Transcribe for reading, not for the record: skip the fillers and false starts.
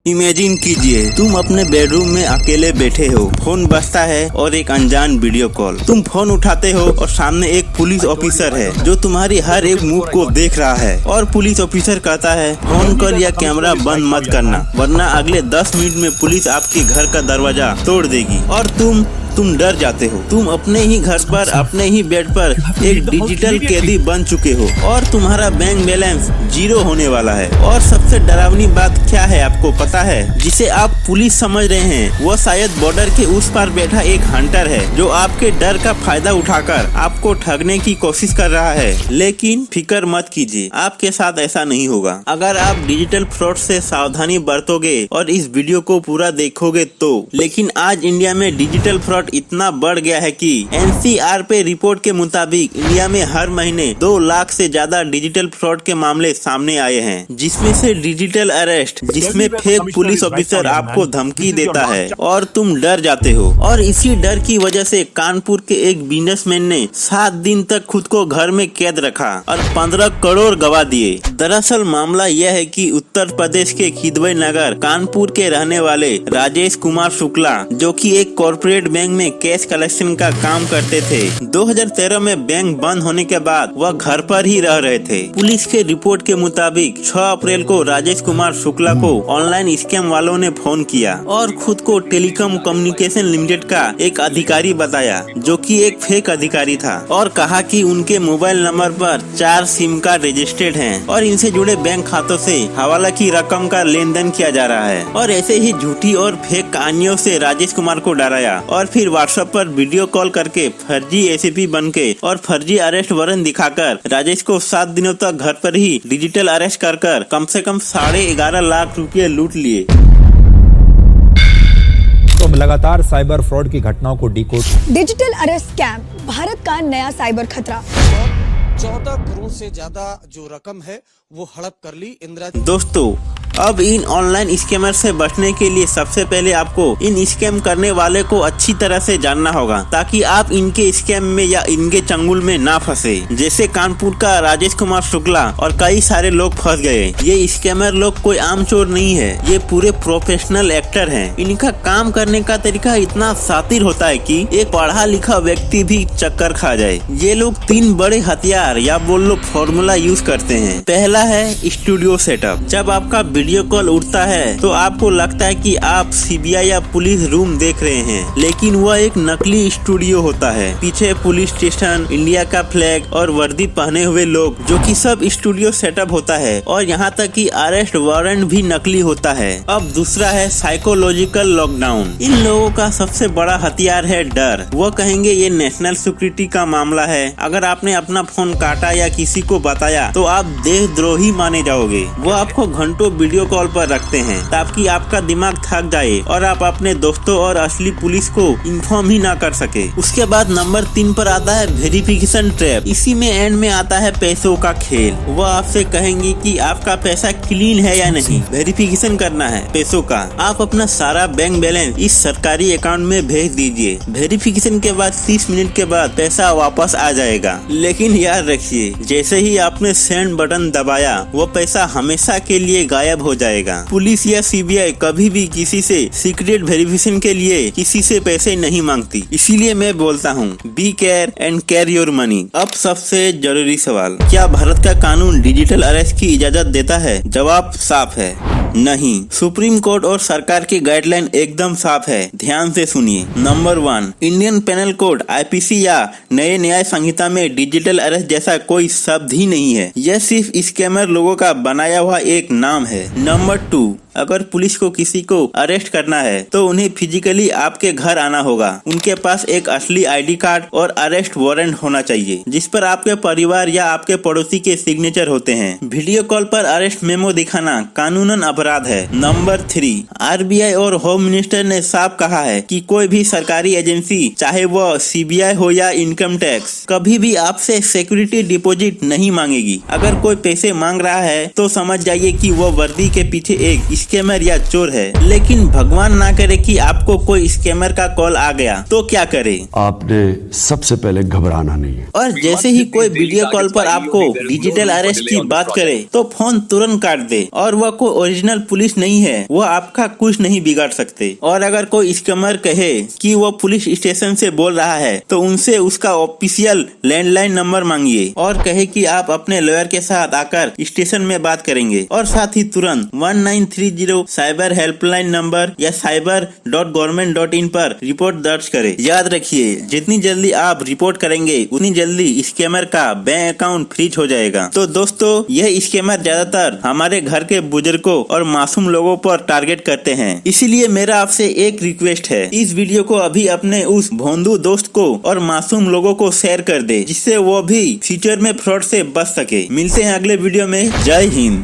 Imagine कीजिए तुम अपने बेडरूम में अकेले बैठे हो, फोन बजता है और एक अनजान वीडियो कॉल। तुम फोन उठाते हो और सामने एक पुलिस ऑफिसर है जो तुम्हारी हर एक मूव को देख रहा है। और पुलिस ऑफिसर कहता है फोन कॉल या कैमरा बंद मत करना, वरना अगले 10 मिनट में पुलिस आपके घर का दरवाजा तोड़ देगी। और तुम डर जाते हो। तुम अपने ही घर पर अपने ही बेड पर एक डिजिटल कैदी बन चुके हो और तुम्हारा बैंक बैलेंस 0 होने वाला है। और सबसे डरावनी बात क्या है आपको पता है? जिसे आप पुलिस समझ रहे हैं वो शायद बॉर्डर के उस पार बैठा एक हंटर है जो आपके डर का फायदा उठाकर आपको ठगने की कोशिश कर रहा है। लेकिन फिक्र मत कीजिए, आपके साथ ऐसा नहीं होगा। अगर आप डिजिटल फ्रॉड से सावधानी बरतोगे और इस वीडियो को पूरा देखोगे तो। लेकिन आज इंडिया में डिजिटल फ्रॉड इतना बढ़ गया है कि एनसीआर पे रिपोर्ट के मुताबिक इंडिया में हर महीने 2 लाख से ज्यादा डिजिटल फ्रॉड के मामले सामने आए हैं, जिसमें से डिजिटल अरेस्ट, जिसमें फेक पुलिस ऑफिसर आपको धमकी देता है और तुम डर जाते हो। और इसी डर की वजह से कानपुर के एक बिजनेसमैन ने 7 दिन तक खुद को घर में कैद रखा और 15 करोड़ गवा दिए। दरअसल मामला यह है कि उत्तर प्रदेश के खिदवई नगर कानपुर के रहने वाले राजेश कुमार शुक्ला, जो कि एक कॉर्पोरेट बैंक में कैश कलेक्शन का काम करते थे, 2013 में बैंक बंद होने के बाद वह घर पर ही रह रहे थे। पुलिस के रिपोर्ट के मुताबिक 6 अप्रैल को राजेश कुमार शुक्ला को ऑनलाइन स्कैम वालों ने फोन किया और खुद को टेलीकॉम कम्युनिकेशन लिमिटेड का एक अधिकारी बताया, जो कि एक फेक अधिकारी था, और कहा कि उनके मोबाइल नंबर पर 4 सिम कार्ड रजिस्टर्ड हैं और इनसे जुड़े बैंक खातों से हवाला की रकम का लेन देन किया जा रहा है। और ऐसे ही झूठी और फेक कहानियों से राजेश कुमार को डराया और फिर व्हाट्सएप पर वीडियो कॉल करके फर्जी एसीपी बनके और फर्जी अरेस्ट वारंट दिखाकर राजेश को 7 दिनों तक घर पर ही डिजिटल अरेस्ट कर कम से कम 11.5 लाख रुपए लूट लिए। तो लगातार साइबर फ्रॉड की घटनाओं को decode. Digital arrest scam Bharat का नया साइबर खतरा। 14 करोड़ से ज्यादा जो रकम है वो हड़प कर ली इंदिरा। दोस्तों, अब इन ऑनलाइन स्कैमर से बचने के लिए सबसे पहले आपको इन स्कैम करने वाले को अच्छी तरह से जानना होगा, ताकि आप इनके स्कैम में या इनके चंगुल में ना फंसे। जैसे कानपुर का राजेश कुमार शुक्ला और कई सारे लोग फंस गए। ये स्कैमर लोग कोई आम चोर नहीं है, ये पूरे प्रोफेशनल एक्टर हैं। इनका काम करने का तरीका इतना शातिर होता है कि एक पढ़ा लिखा व्यक्ति भी चक्कर खा जाए। ये लोग 3 बड़े हथियार या बोल लो फॉर्मूला यूज करते हैं। पहला है स्टूडियो सेटअप। जब आपका वीडियो कॉल उठता है तो आपको लगता है कि आप सीबीआई या पुलिस रूम देख रहे हैं, लेकिन वह एक नकली स्टूडियो होता है। पीछे पुलिस स्टेशन, इंडिया का फ्लैग और वर्दी पहने हुए लोग, जो कि सब स्टूडियो सेटअप होता है। और यहाँ तक कि अरेस्ट वारंट भी नकली होता है। अब दूसरा है साइकोलॉजिकल लॉकडाउन। इन लोगों का सबसे बड़ा हथियार है डर। वो कहेंगे ये नेशनल सिक्योरिटी का मामला है, अगर आपने अपना फोन काटा या किसी को बताया तो आप देशद्रोही माने जाओगे। वो आपको घंटों वीडियो कॉल पर रखते हैं ताकि आपका दिमाग थक जाए और आप अपने दोस्तों और असली पुलिस को इन्फॉर्म ही ना कर सके। उसके बाद नंबर 3 पर आता है वेरिफिकेशन ट्रैप। इसी में एंड में आता है पैसों का खेल। वो आपसे कहेंगे कि आपका पैसा क्लीन है या नहीं, वेरिफिकेशन करना है पैसों का। आप अपना सारा बैंक बैलेंस इस सरकारी अकाउंट में भेज दीजिए। वेरिफिकेशन के बाद 30 मिनट के बाद पैसा वापस आ जाएगा। लेकिन याद रखिए, जैसे ही आपने सेंड बटन दबाया वो पैसा हमेशा के लिए गायब हो जाएगा। पुलिस या सीबीआई कभी भी किसी से सीक्रेट वेरिफिकेशन के लिए किसी से पैसे नहीं मांगती। इसीलिए मैं बोलता हूँ be care and care your money. अब सबसे जरूरी सवाल, क्या भारत का कानून डिजिटल अरेस्ट की इजाजत देता है? जवाब साफ है, नहीं। सुप्रीम कोर्ट और सरकार की गाइडलाइन एकदम साफ है, ध्यान से सुनिए। Number 1, Indian penal code IPC या नए न्याय संहिता में डिजिटल अरेस्ट जैसा कोई शब्द ही नहीं है। यह सिर्फ स्कैमर लोगों का बनाया हुआ एक नाम है। नंबर 2, अगर पुलिस को किसी को अरेस्ट करना है तो उन्हें फिजिकली आपके घर आना होगा। उनके पास एक असली आईडी कार्ड और अरेस्ट वारंट होना चाहिए, जिस पर आपके परिवार या आपके पड़ोसी के सिग्नेचर होते हैं। वीडियो कॉल पर अरेस्ट मेमो दिखाना कानूनन अपराध है। नंबर 3, आरबीआई और होम मिनिस्टर ने साफ कहा है कि कोई भी सरकारी एजेंसी, चाहे वो सीबीआई हो या इनकम टैक्स, कभी भी आपसे सिक्योरिटी डिपॉजिट नहीं मांगेगी। अगर कोई पैसे मांग रहा है तो समझ जाइए कि वो वर्दी के पीछे एक स्कैमर या चोर है। लेकिन भगवान ना करे कि आपको कोई स्कैमर का कॉल आ गया तो क्या करे? आपने सबसे पहले घबराना नहीं है। और जैसे ही कोई वीडियो कॉल पर आपको डिजिटल अरेस्ट की बात करे तो फोन तुरंत काट दे। और वह कोई ओरिजिनल पुलिस नहीं है, वह आपका कुछ नहीं बिगाड़ सकते। और अगर कोई स्कैमर कहे कि वो पुलिस स्टेशन से बोल रहा है तो उनसे उसका ऑफिशियल लैंडलाइन नंबर मांगिए और कहे कि आप अपने लॉयर के साथ आकर स्टेशन में बात करेंगे। और साथ ही तुरंत 1930 साइबर हेल्पलाइन नंबर या cyber.government.in पर रिपोर्ट दर्ज करें। याद रखिए, जितनी जल्दी आप रिपोर्ट करेंगे उतनी जल्दी स्कैमर का बैंक अकाउंट फ्रीज हो जाएगा। तो दोस्तों, यह स्कैमर ज्यादातर हमारे घर के बुजुर्गों और मासूम लोगों पर टारगेट करते हैं। इसीलिए मेरा आपसे एक रिक्वेस्ट है, इस वीडियो को अभी अपने उस भोंदू दोस्त को और मासूम लोगों को शेयर कर दे, जिससे वो भी फ्यूचर में फ्रॉड से बच सके। मिलते हैं अगले वीडियो में। जय हिंद।